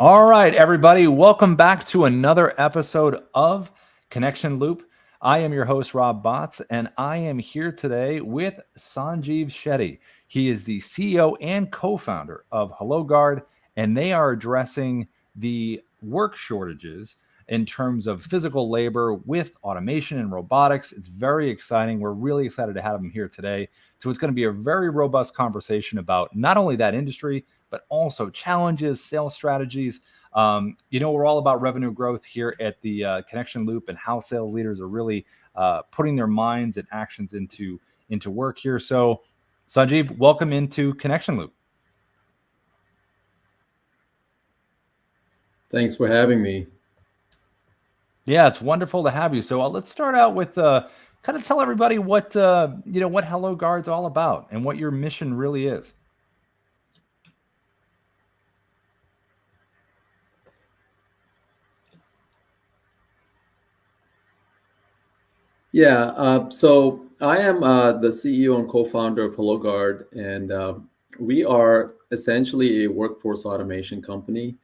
All right, everybody, welcome back to another episode of Connection Loop. I am your host, Rob Botts, and I am here today with Sanjeev Shetty. He is the CEO and co-founder of HelloGuard, and they are addressing the work shortages in terms of physical labor with automation and robotics. It's very exciting. We're really excited to have him here today. So it's going to be a very robust conversation about not only that industry, but also challenges, sales strategies. We're all about revenue growth here at the Connection Loop and how sales leaders are really putting their minds and actions into work here. So, Sanjeev, welcome into Connection Loop. Thanks for having me. Yeah, it's wonderful to have you. So let's start out with kind of tell everybody what what HelloGuard's all about and what your mission really is. Yeah, so I am the CEO and co-founder of HelloGuard, and we are essentially a workforce automation company.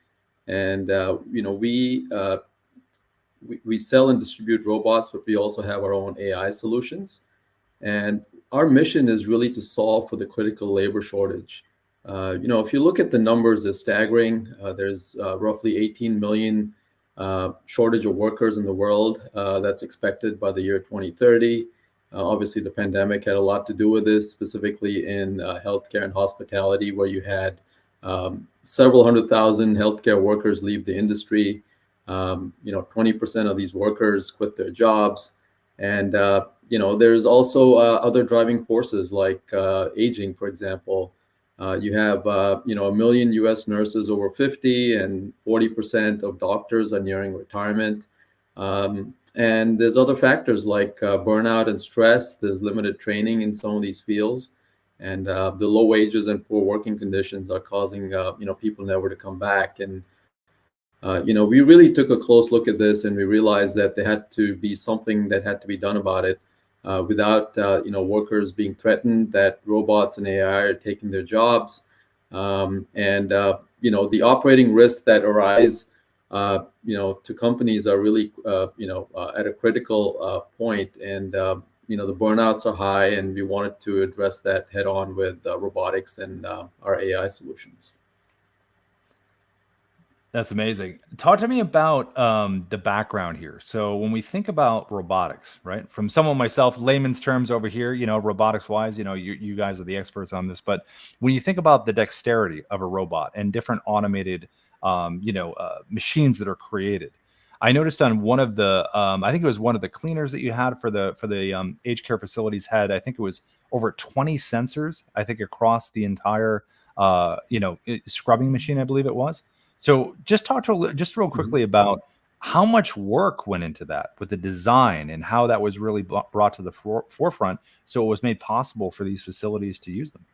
And we sell and distribute robots, but we also have our own AI solutions. And our mission is really to solve for the critical labor shortage. If you look at the numbers, they're staggering. There's roughly 18 million shortage of workers in the world that's expected by the year 2030. Obviously, the pandemic had a lot to do with this, specifically in healthcare and hospitality, where you had several 100,000 healthcare workers leave the industry. 20% of these workers quit their jobs. And, there's also other driving forces like aging, for example. You have, a million US nurses over 50 and 40% of doctors are nearing retirement. And there's other factors like burnout and stress. There's limited training in some of these fields. And the low wages and poor working conditions are causing, people never to come back. And, we really took a close look at this and we realized that there had to be something that had to be done about it. Without workers being threatened that robots and AI are taking their jobs, and the operating risks that arise, to companies are really at a critical point, and the burnouts are high, and we wanted to address that head on with robotics and our AI solutions. That's amazing. Talk to me about the background here. So when we think about robotics, right, from someone myself, layman's terms over here, robotics wise, you guys are the experts on this. But when you think about the dexterity of a robot and different automated, machines that are created, I noticed on one of the, I think it was one of the cleaners that you had for the aged care facilities had, I think it was over 20 sensors, I think across the entire, scrubbing machine, I believe it was. So just talk to just real quickly about how much work went into that with the design and how that was really brought to the forefront, so it was made possible for these facilities to use them.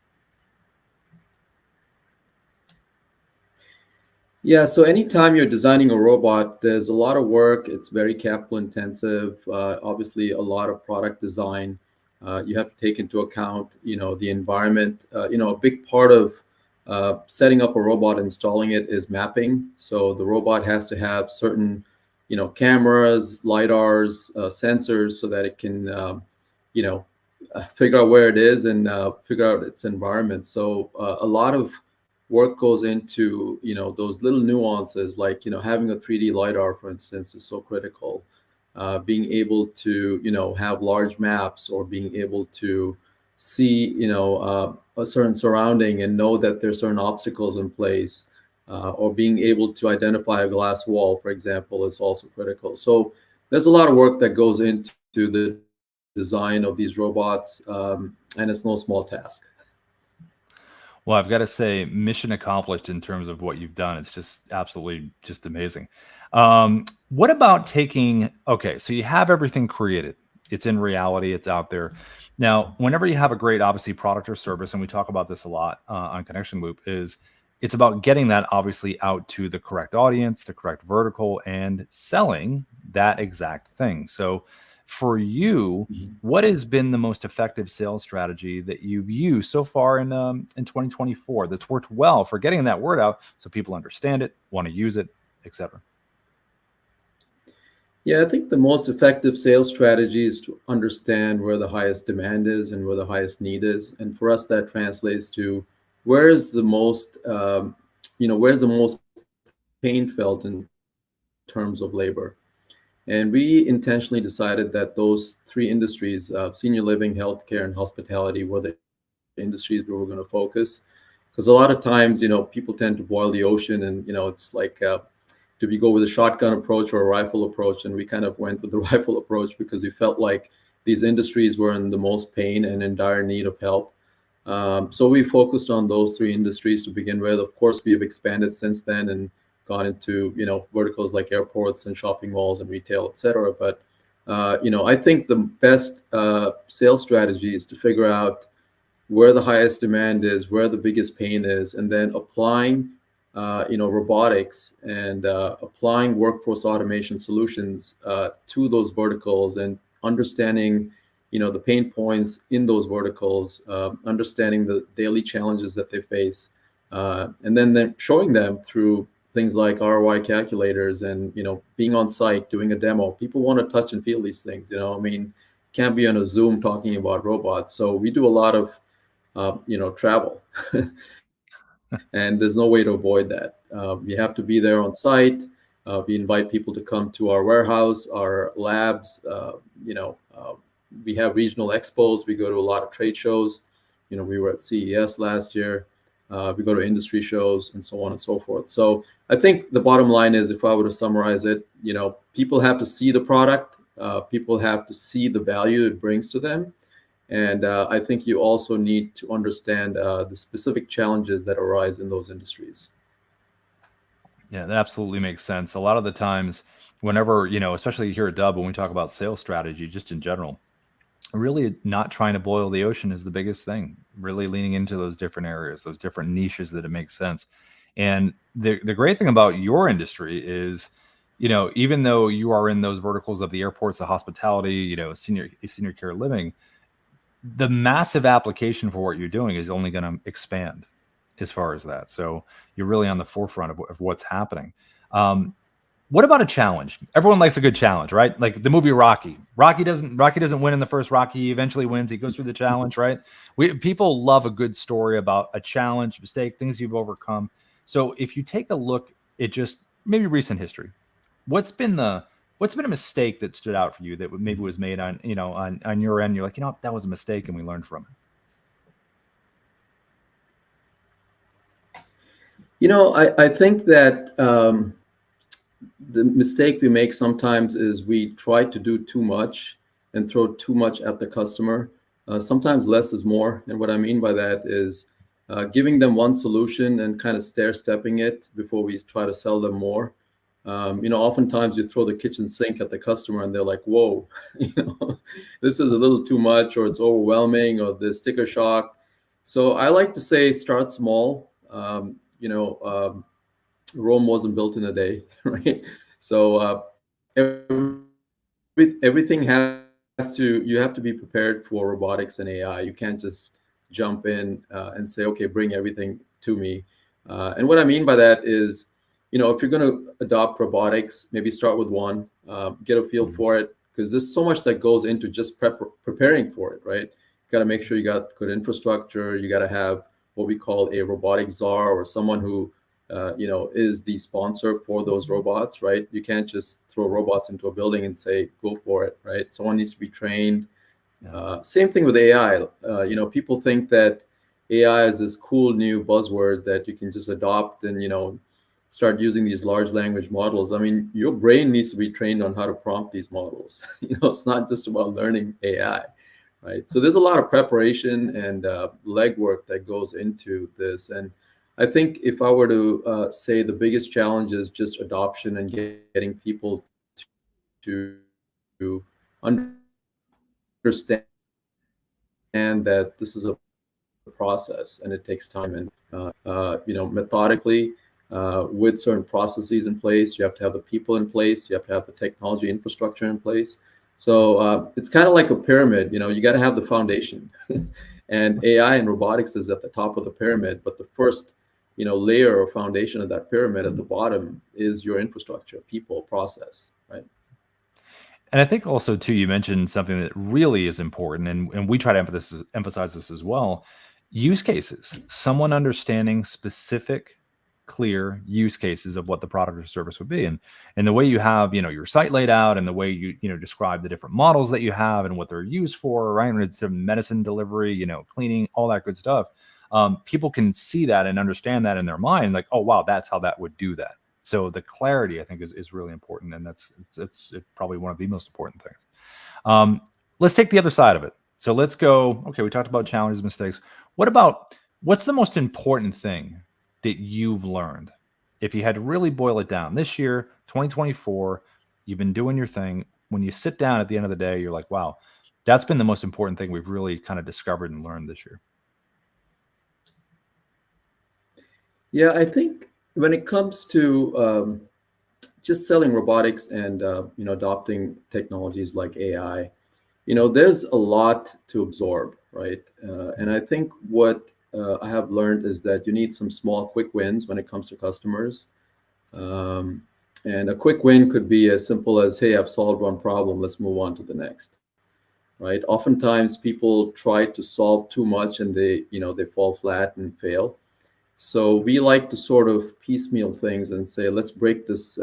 Yeah, so anytime you're designing a robot, there's a lot of work. It's very capital intensive. Obviously, a lot of product design. You have to take into account, the environment. A big part of setting up a robot, installing it is mapping. So the robot has to have certain, cameras, lidars, sensors, so that it can, figure out where it is and figure out its environment. So a lot of work goes into, those little nuances, like, having a 3D lidar, for instance, is so critical. Being able to, have large maps, or being able to see, a certain surrounding and know that there's certain obstacles in place, or being able to identify a glass wall, for example, is also critical. So there's a lot of work that goes into the design of these robots, and it's no small task. Well, I've got to say, mission accomplished in terms of what you've done. It's just absolutely just amazing. What about okay, so you have everything created. It's in reality, it's out there. Now, whenever you have a great, obviously, product or service, and we talk about this a lot on Connection Loop, it's about getting that obviously out to the correct audience, the correct vertical, and selling that exact thing. So For you, what has been the most effective sales strategy that you've used so far in 2024 that's worked well for getting that word out so people understand it, want to use it, etc.? Yeah, I think the most effective sales strategy is to understand where the highest demand is and where the highest need is. And for us, that translates to where is the most, where's the most pain felt in terms of labor. And we intentionally decided that those three industries, senior living, healthcare, and hospitality, were the industries where we're going to focus. Because a lot of times, people tend to boil the ocean, and it's like, do we go with a shotgun approach or a rifle approach? And we kind of went with the rifle approach because we felt like these industries were in the most pain and in dire need of help. So we focused on those three industries to begin with. Of course, we have expanded since then and gone into verticals like airports and shopping malls and retail, et cetera. But I think the best sales strategy is to figure out where the highest demand is, where the biggest pain is, and then applying robotics and applying workforce automation solutions to those verticals, and understanding the pain points in those verticals, understanding the daily challenges that they face, and then showing them through things like ROI calculators and being on site doing a demo. People want to touch and feel these things. Can't be on a Zoom talking about robots. So we do a lot of travel. And there's no way to avoid that. You have to be there on site. We invite people to come to our warehouse, our labs. We have regional expos. We go to a lot of trade shows. We were at CES last year. We go to industry shows and so on and so forth. So I think the bottom line is, if I were to summarize it, people have to see the product. People have to see the value it brings to them. And I think you also need to understand the specific challenges that arise in those industries. Yeah, that absolutely makes sense. A lot of the times, whenever, especially here at Dub, when we talk about sales strategy, just in general, really not trying to boil the ocean is the biggest thing. Really leaning into those different areas, those different niches that it makes sense. And the great thing about your industry is, even though you are in those verticals of the airports, the hospitality, senior care living, the massive application for what you're doing is only going to expand as far as that. So you're really on the forefront of what's happening. What about a challenge? Everyone likes a good challenge, right? Like the movie Rocky. Rocky doesn't win in the first Rocky. He eventually wins. He goes through the challenge, right? People love a good story about a challenge, mistake, things you've overcome. So if you take a look at just maybe recent history, what's been a mistake that stood out for you that maybe was made on your end? You're like, that was a mistake and we learned from it. I think that the mistake we make sometimes is we try to do too much and throw too much at the customer. Sometimes less is more. And what I mean by that is giving them one solution and kind of stair-stepping it before we try to sell them more. Oftentimes you throw the kitchen sink at the customer and they're like, whoa, this is a little too much, or it's overwhelming, or the sticker shock. So I like to say, start small. Rome wasn't built in a day, right? So everything you have to be prepared for robotics and AI. You can't just jump in and say, okay, bring everything to me. And what I mean by that is, if you're going to adopt robotics, maybe start with one, get a feel for it, because there's so much that goes into just preparing for it, right? You got to make sure you got good infrastructure. You got to have what we call a robotic czar, or someone who is the sponsor for those robots, right? You can't just throw robots into a building and say, go for it, right? Someone needs to be trained. Same thing with AI. People think that AI is this cool new buzzword that you can just adopt and, start using these large language models. I mean, your brain needs to be trained on how to prompt these models. It's not just about learning AI, right? So there's a lot of preparation and legwork that goes into this. And I think if I were to say the biggest challenge is just adoption and getting people to understand that this is a process and it takes time, and methodically with certain processes in place. You have to have the people in place. You have to have the technology infrastructure in place. So it's kind of like a pyramid. You got to have the foundation, and AI and robotics is at the top of the pyramid. But the first, layer or foundation of that pyramid at the bottom is your infrastructure, people, process, right? And I think also too, you mentioned something that really is important, and we try to emphasize this as well. Use cases, someone understanding specific, clear use cases of what the product or service would be, and the way you have your site laid out, and the way you describe the different models that you have and what they're used for, right? And it's a medicine delivery, cleaning, all that good stuff. People can see that and understand that in their mind, like, oh wow, that's how that would do that. So the clarity, I think, is really important, and it's probably one of the most important things. Let's take the other side of it. So let's go. Okay, we talked about challenges, mistakes. What's the most important thing that you've learned? If you had to really boil it down, this year, 2024, you've been doing your thing. When you sit down at the end of the day, you're like, wow, that's been the most important thing we've really kind of discovered and learned this year. Yeah, I think when it comes to just selling robotics and adopting technologies like AI, there's a lot to absorb, right? And I think what I have learned is that you need some small, quick wins when it comes to customers. Um, and a quick win could be as simple as, "Hey, I've solved one problem. Let's move on to the next." Right? Oftentimes, people try to solve too much, and they fall flat and fail. So we like to sort of piecemeal things and say, let's break this,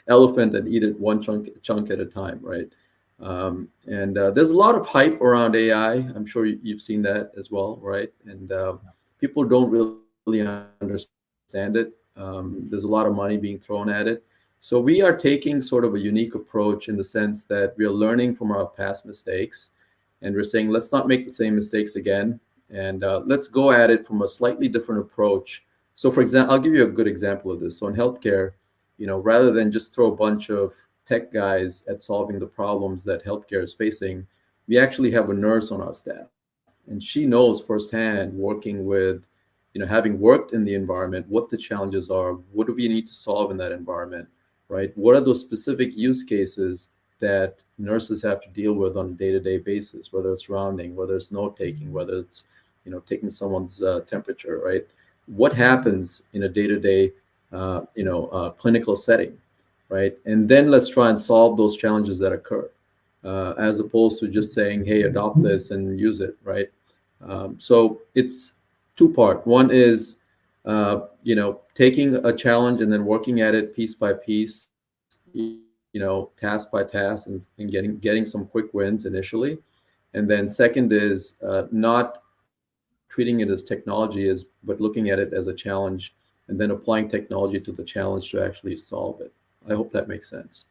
elephant and eat it one chunk at a time, right? And there's a lot of hype around AI. I'm sure you've seen that as well, right? And people don't really understand it. There's a lot of money being thrown at it. So we are taking sort of a unique approach in the sense that we are learning from our past mistakes, and we're saying, let's not make the same mistakes again, and let's go at it from a slightly different approach. So, for example, I'll give you a good example of this. So, in healthcare, rather than just throw a bunch of tech guys at solving the problems that healthcare is facing, we actually have a nurse on our staff, and she knows firsthand, working with, having worked in the environment, what the challenges are, what do we need to solve in that environment, right? What are those specific use cases that nurses have to deal with on a day-to-day basis, whether it's rounding, whether it's note taking, whether it's taking someone's temperature, right? What happens in a day-to-day clinical setting, right? And then let's try and solve those challenges that occur, as opposed to just saying, hey, adopt this and use it, right? So it's two-part. One is taking a challenge and then working at it piece by piece, task by task, and getting some quick wins initially. And then second is not treating it as technology is, but looking at it as a challenge, and then applying technology to the challenge to actually solve it. I hope that makes sense.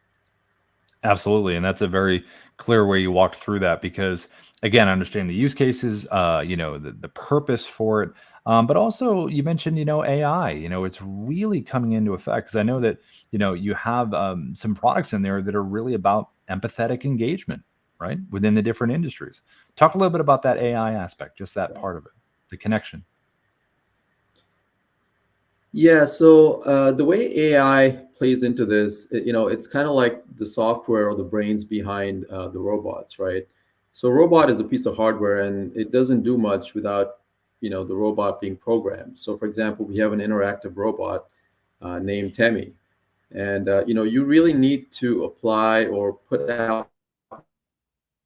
Absolutely, and that's a very clear way you walked through that, because again, understanding the use cases, the purpose for it, but also you mentioned AI. It's really coming into effect, because I know that you have some products in there that are really about empathetic engagement, right, within the different industries. Talk a little bit about that AI aspect, just that part of it, the connection. Yeah, so the way AI plays into this, it's kind of like the software or the brains behind the robots, right? So robot is a piece of hardware, and it doesn't do much without, the robot being programmed. So, for example, we have an interactive robot named Temi, and you really need to apply or put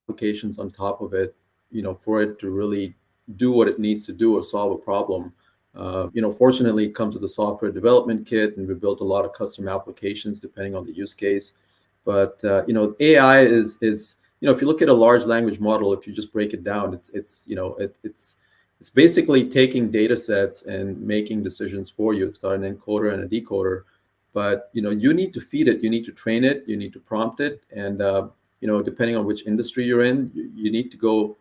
applications on top of it, for it to really do what it needs to do or solve a problem. Fortunately, it comes with a software development kit, and we built a lot of custom applications depending on the use case. But AI is if you look at a large language model, if you just break it down, it's basically taking data sets and making decisions for you. It's got an encoder and a decoder, but you need to feed it, you need to train it, you need to prompt it, and depending on which industry you're in, you need to go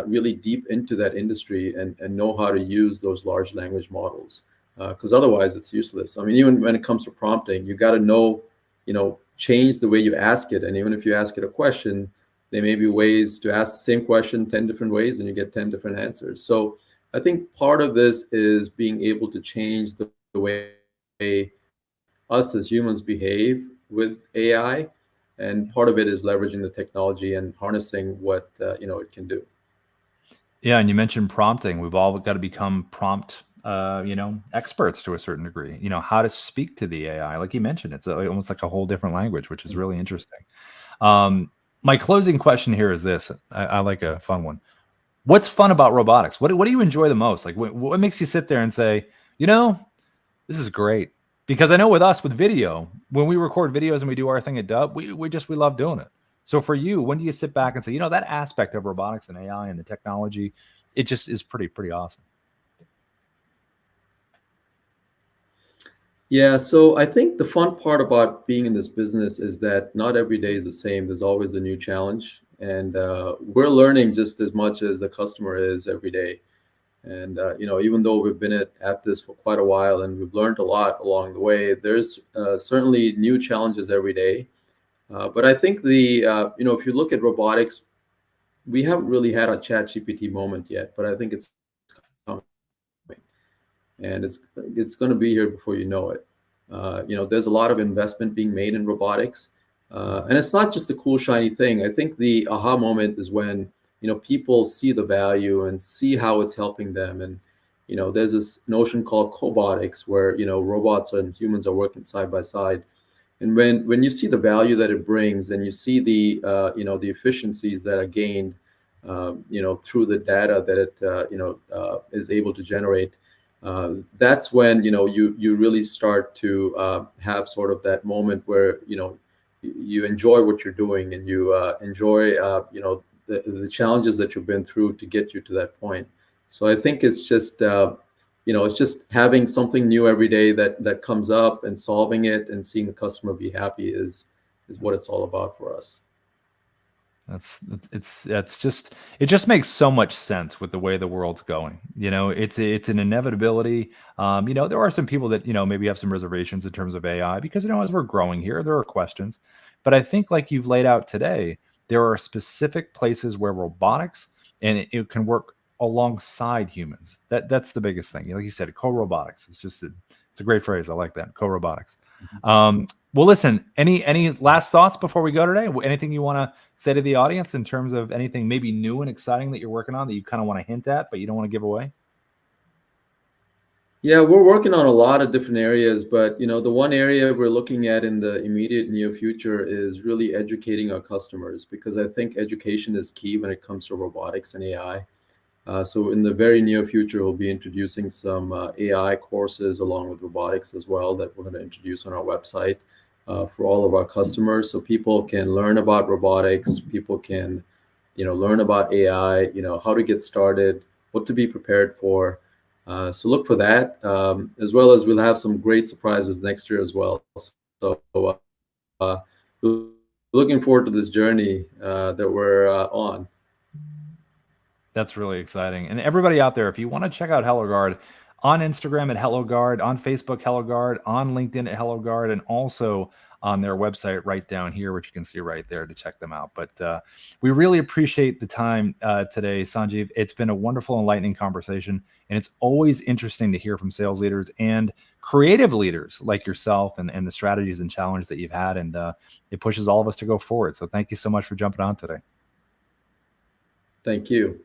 really deep into that industry and know how to use those large language models, because otherwise it's useless. I mean, even when it comes to prompting, you got to know, change the way you ask it. And even if you ask it a question, there may be ways to ask the same question 10 different ways, and you get 10 different answers. So I think part of this is being able to change the way us as humans behave with AI, And part of it is leveraging the technology and harnessing what it can do. Yeah, and you mentioned prompting. We've all got to become prompt, experts to a certain degree. How to speak to the AI, like you mentioned, it's almost like a whole different language, which is really interesting. My closing question here is this: I like a fun one. What's fun about robotics? What do you enjoy the most? Like, what makes you sit there and say, this is great? Because I know with us, with video, when we record videos and we do our thing at Dub, we love doing it. So for you, when do you sit back and say, that aspect of robotics and AI and the technology, it just is pretty awesome? Yeah, so I think the fun part about being in this business is that not every day is the same. There's always a new challenge, and we're learning just as much as the customer is every day. And even though we've been at this for quite a while and we've learned a lot along the way, there's certainly new challenges every day. But I think if you look at robotics, we haven't really had a ChatGPT moment yet, but I think it's coming, and it's going to be here before you know it. There's a lot of investment being made in robotics, and it's not just the cool shiny thing. I think the aha moment is when people see the value and see how it's helping them. And there's this notion called cobotics, where robots and humans are working side by side. And when you see the value that it brings, and you see the the efficiencies that are gained through the data that it is able to generate, that's when you really start to have sort of that moment where you enjoy what you're doing, and you enjoy the challenges that you've been through to get you to that point. So I think it's just it's just having something new every day that comes up, and solving it and seeing the customer be happy is what it's all about for us. It just makes so much sense with the way the world's going. It's an inevitability. There are some people that maybe have some reservations in terms of AI, because as we're growing here, there are questions. But I think, like you've laid out today, there are specific places where robotics and it can work alongside humans. That's the biggest thing. Like you said, co-robotics. It's a great phrase. I like that, co-robotics. Well, listen, any last thoughts before we go today? Anything you want to say to the audience in terms of anything maybe new and exciting that you're working on that you kind of want to hint at, but you don't want to give away? Yeah, we're working on a lot of different areas, but the one area we're looking at in the immediate near future is really educating our customers, because I think education is key when it comes to robotics and AI. So in the very near future, we'll be introducing some AI courses along with robotics as well, that we're going to introduce on our website for all of our customers, so people can learn about robotics, people can learn about AI, how to get started, what to be prepared for. So look for that, as well as we'll have some great surprises next year as well. So looking forward to this journey that we're on. That's really exciting. And everybody out there, if you want to check out HelloGuard, on Instagram at HelloGuard, on Facebook HelloGuard, on LinkedIn at HelloGuard, and also on their website right down here, which you can see right there to check them out. But we really appreciate the time today, Sanjeev. It's been a wonderful, enlightening conversation, and it's always interesting to hear from sales leaders and creative leaders like yourself, and the strategies and challenges that you've had, and it pushes all of us to go forward. So thank you so much for jumping on today. Thank you.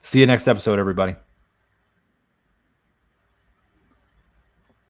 See you next episode, everybody.